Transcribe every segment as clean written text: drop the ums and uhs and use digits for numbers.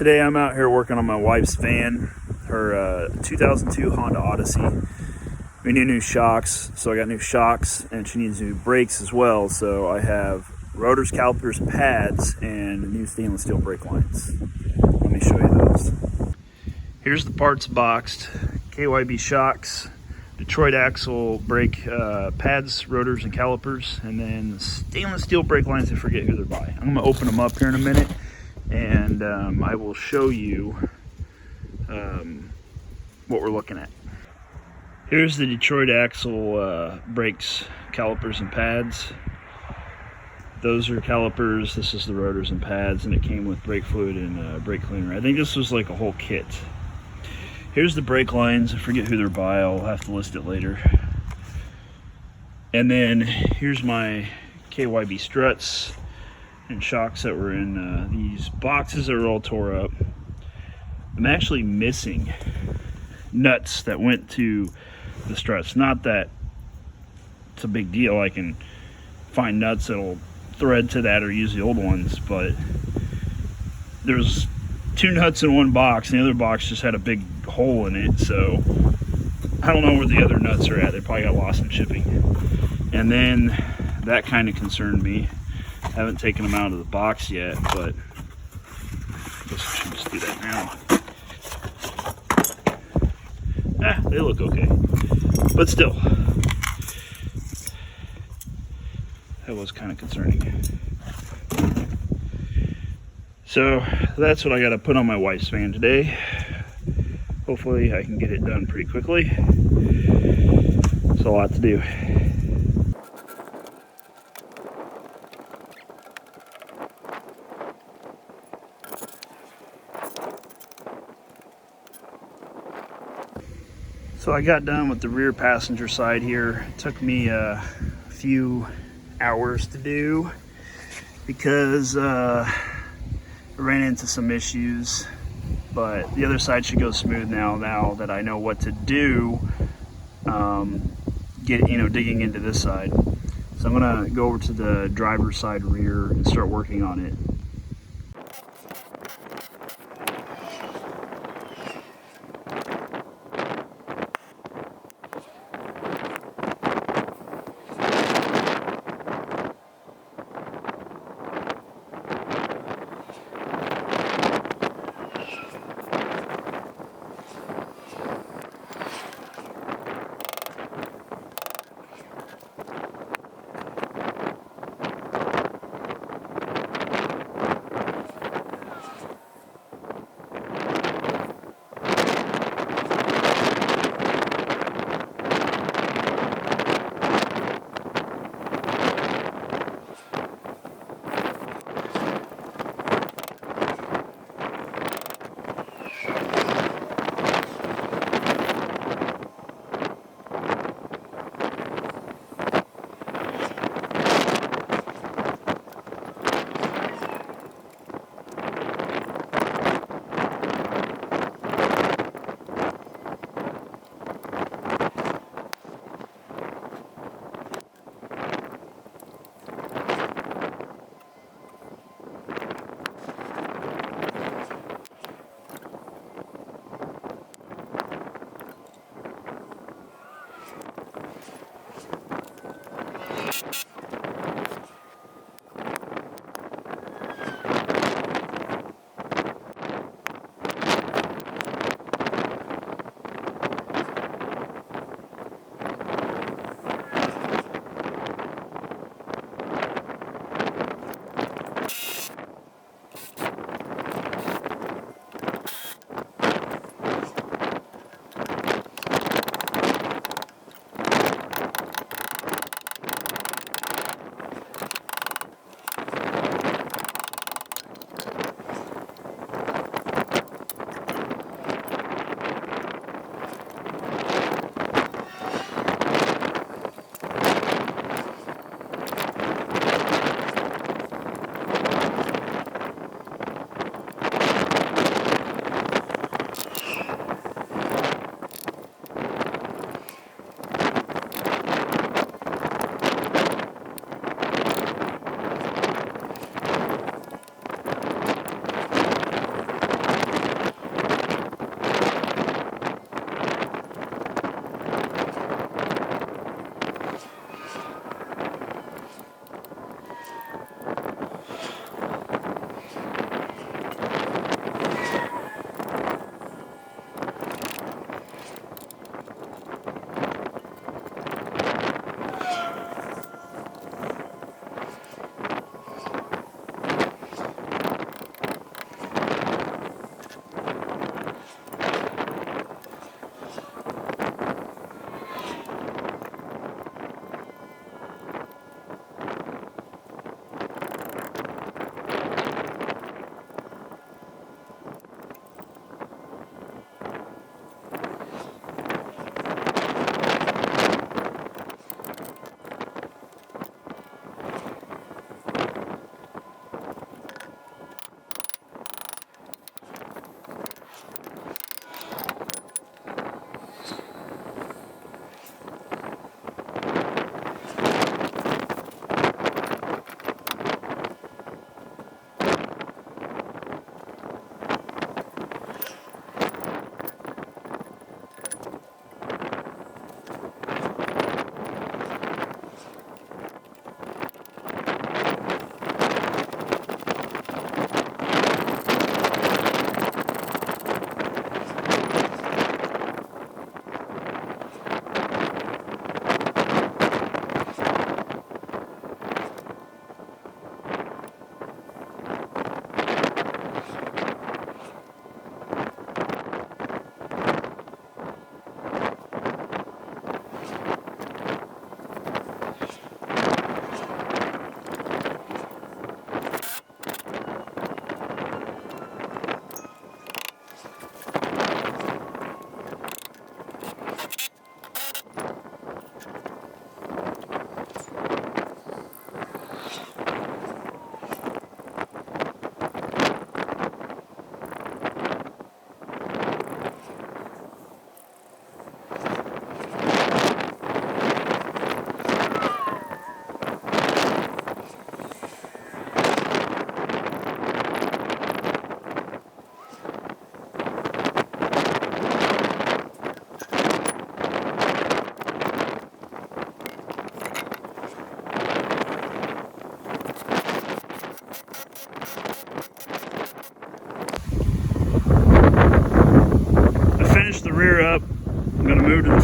Today I'm out here working on my wife's van, her 2002 Honda Odyssey. We need new shocks, so I got new shocks, and she needs new brakes as well. So I have rotors, calipers, pads, and new stainless steel brake lines. Let me show you those. Here's the parts boxed: KYB shocks, Detroit axle brake pads, rotors, and calipers, and then stainless steel brake lines. I forget who they're by. I'm gonna open them up here in a minute, and I will show you what we're looking at. Here's the Detroit axle brakes, calipers, and pads. Those are calipers, this is the rotors and pads, and it came with brake fluid and brake cleaner. I think this was like a whole kit. Here's the brake lines. I forget who they're by, I'll have to list it later. And then here's my KYB struts and shocks that were in these boxes that were all tore up. I'm actually missing nuts that went to the struts. Not that it's a big deal, I can find nuts that'll thread to that or use the old ones, but there's two nuts in one box and the other box just had a big hole in it, so I don't know where the other nuts are at. They probably got lost in shipping. And then that kind of concerned me. I haven't taken them out of the box yet, but I guess I should just do that now. They look okay, but still, that was kind of concerning. So that's what I got to put on my wife's van today. Hopefully I can get it done pretty quickly. It's a lot to do. So I got done with the rear passenger side here. It took me a few hours to do because I ran into some issues, but the other side should go smooth now that I know what to do, digging into this side. So I'm gonna go over to the driver's side rear and start working on it.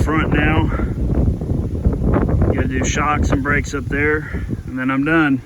front now. Gotta do shocks and brakes up there, and then I'm done.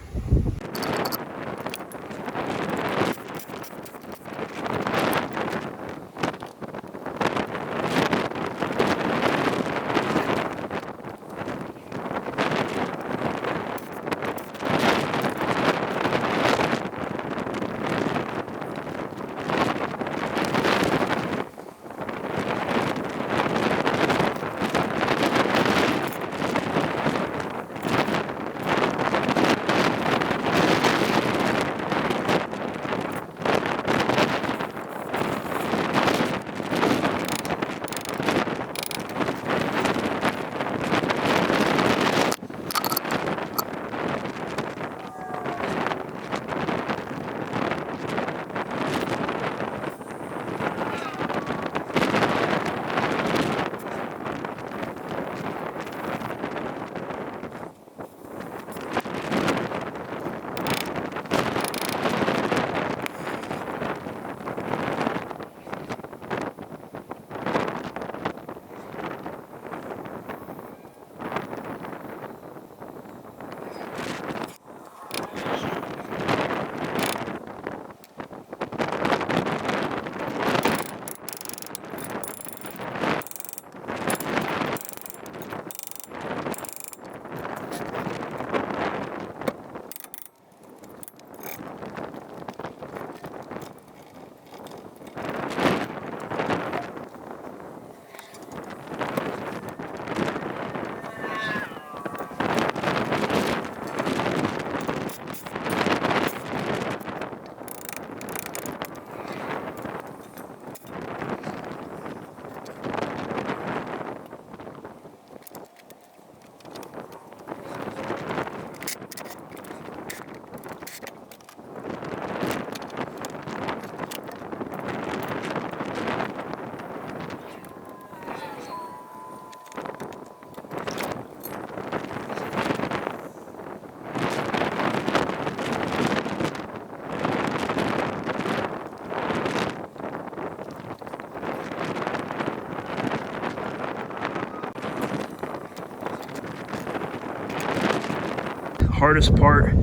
Hardest part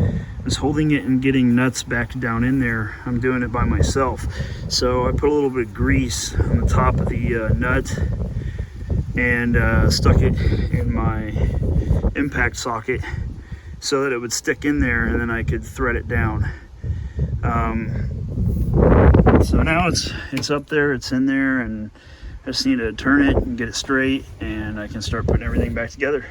is holding it and getting nuts back down in there. I'm doing it by myself. So I put a little bit of grease on the top of the nut and stuck it in my impact socket so that it would stick in there, and then I could thread it down. So now it's up there, it's in there, and I just need to turn it and get it straight, and I can start putting everything back together.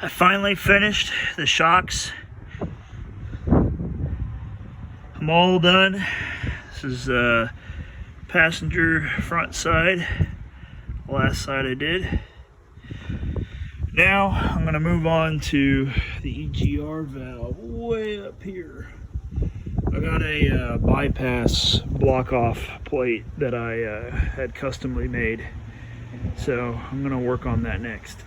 I finally finished the shocks. I'm all done. This is passenger front side. Last side I did. Now I'm going to move on to the EGR valve way up here. I got a bypass block off plate that I had customly made. So I'm going to work on that next.